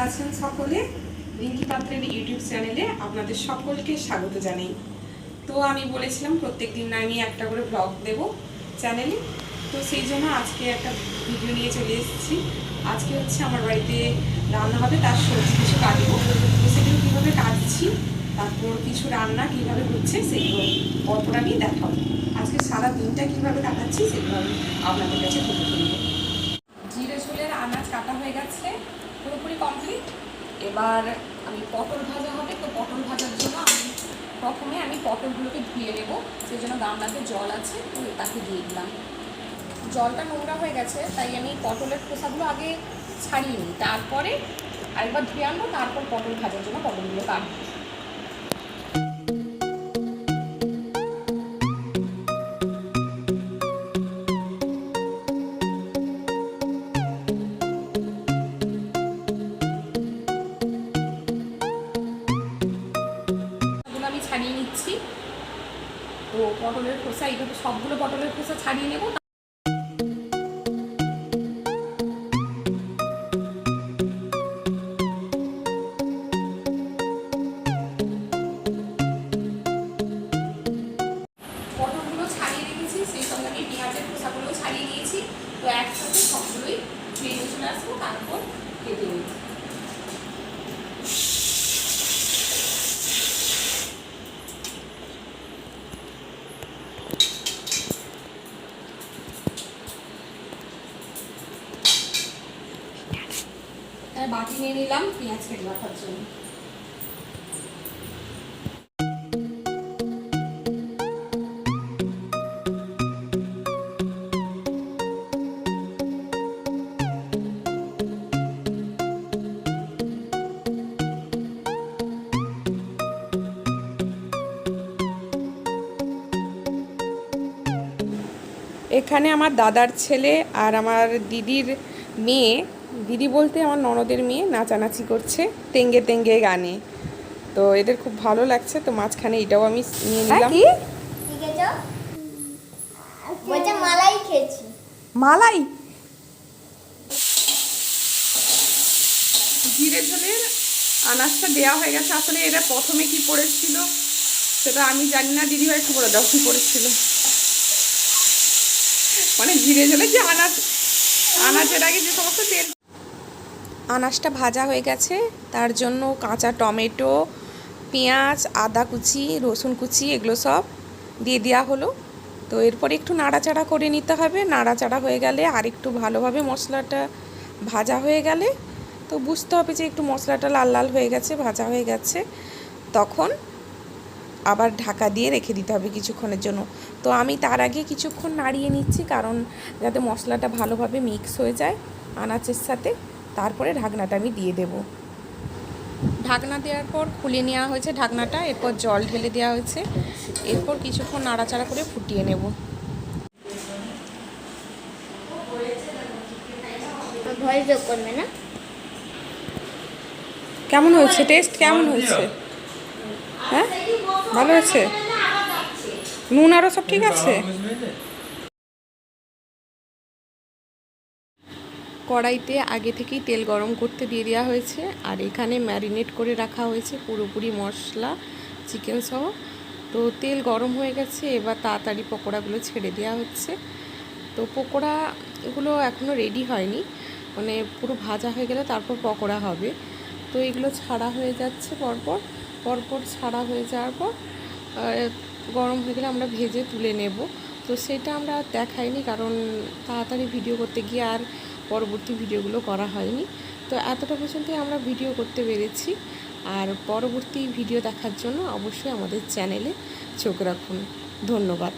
আছেন সকলে? রিঙ্কি পাত্রের ইউটিউব চ্যানেলে আপনাদের সকলকে স্বাগত জানাই। তো আমি বলেছিলাম প্রত্যেকদিন আমি একটা করে ব্লগ দেব চ্যানেলে, তো সেই জন্য আজকে একটা ভিডিও নিয়ে চলে এসেছি। আজকে হচ্ছে আমার বাড়িতে রান্না হবে, তার সবজি কিছু কাটবো, তো সেগুলো কীভাবে কাটছি, তারপর কিছু রান্না কীভাবে হচ্ছে সেগুলো পরপর আমি দেখাবো। আজকে সারা দিনটা কীভাবে কাটাচ্ছি সেগুলো আমি আপনাদের কাছে তুলে ধরবো। জিরে ঝোলের আনাজ কাটা হয়ে গেছে, পুরোপুরি কমপ্লিট। এবার আমি পটল ভাজা হবে, তো পটল ভাজার জন্য প্রথমে আমি পটলগুলোকে ধুয়ে নেব, সেই জন্য গামলাতে জল আছে, তো তাকে দিয়ে দিলাম। জলটা নোংরা হয়ে গেছে, তাই আমি পটলের খোসাগুলো আগে ছাড়িয়ে নিই, তারপরে আরেকবার ধুয়ে আনবো, তারপর পটল ভাজার জন্য পটলগুলো কাটবো। আমি ছাড়িয়ে নিচ্ছি, তো পটলের খোসা এইভাবে সবগুলো পটলের খোসা ছাড়িয়ে নেব। পটলগুলো ছাড়িয়ে রেখেছি, সেই সঙ্গে আমি পেঁয়াজের খোসাগুলো ছাড়িয়ে নিয়েছি, তো একসাথে সবগুলোই ধুয়ে নিয়ে চলে আসবো, তারপর কেটে নিই। বাটি নিয়ে নিলাম পেঁয়াজ কেটে রাখার জন্য। এখানে আমার দাদার ছেলে আর আমার দিদির মেয়ে, দিদি বলতে আমার ননদের মেয়ে, নাচানাচি করছে তেঙ্গে তেঙ্গে গানে। তো এদের খুব ভালো লাগছে, তো মাঝখানে এটাও আমি নিয়ে নিলাম। মালাই খেয়েছি। মালাই জিরে ঝোলের আনাজটা দেওয়া হয়ে গেছে। আসলে এরা প্রথমে কি পড়েছিল সেটা আমি জানি না, দিদিভাই একটু বলে দাও কি পড়েছিল। মানে জিরে ঝোলে যে আনাজের আগে যে সমস্ত তেল। আনাজটা ভাজা হয়ে গেছে, তার জন্য কাঁচা টমেটো, পেঁয়াজ, আদা কুচি, রসুন কুচি এগুলো সব দিয়ে দেওয়া হলো। তো এরপর একটু নাড়াচাড়া করে নিতে হবে। নাড়াচাড়া হয়ে গেলে আর একটু ভালোভাবে মশলাটা ভাজা হয়ে গেলে তো বুঝতে হবে যে একটু মশলাটা লাল লাল হয়ে গেছে, ভাজা হয়ে গেছে, তখন আবার ঢাকা দিয়ে রেখে দিতে হবে কিছুক্ষণের জন্য। তো আমি তার আগে কিছুক্ষণ নাড়িয়ে নিচ্ছি, কারণ যাতে মশলাটা ভালোভাবে মিক্স হয়ে যায় আনাজের সাথে। তারপরে ঢাকনাটা আমি দিয়ে দেব। ঢাকনা দেওয়ার পর খুলে নেওয়া হয়েছে ঢাকনাটা, এরপর জল ঢেলে দেওয়া হয়েছে, এরপর কিছুক্ষণ নাড়াচাড়া করে ফুটিয়ে নেব। কেমন হয়েছে? টেস্ট কেমন হয়েছে? হ্যাঁ, ভালো হয়েছে? নুন আরও সব ঠিক আছে? কড়াইতে আগে থেকেই তেল গরম করতে দিয়ে দেওয়া হয়েছে, আর এখানে ম্যারিনেট করে রাখা হয়েছে পুরোপুরি মশলা চিকেন সহ। তো তেল গরম হয়ে গেছে, এবার তাড়াতাড়ি পকোড়াগুলো ছেড়ে দেওয়া হচ্ছে। তো পকোড়াগুলো এখনও রেডি হয়নি, মানে পুরো ভাজা হয়ে গেলে তারপর পকোড়া হবে। তো এগুলো ছাড়া হয়ে যাচ্ছে পরপর পরপর ছাড়া হয়ে যাওয়ার পর গরম হয়ে গেলে আমরা ভেজে তুলে নেব। তো সেটা আমরা দেখাইনি, কারণ তাড়াতাড়ি ভিডিও করতে গিয়ে আর পরবর্তী ভিডিওগুলো করা হয়নি। তো এতটা পর্যন্তই আমরা ভিডিও করতে পেরেছি, আর পরবর্তী ভিডিও দেখার জন্য অবশ্যই আমাদের চ্যানেলে চোখ রাখুন। ধন্যবাদ।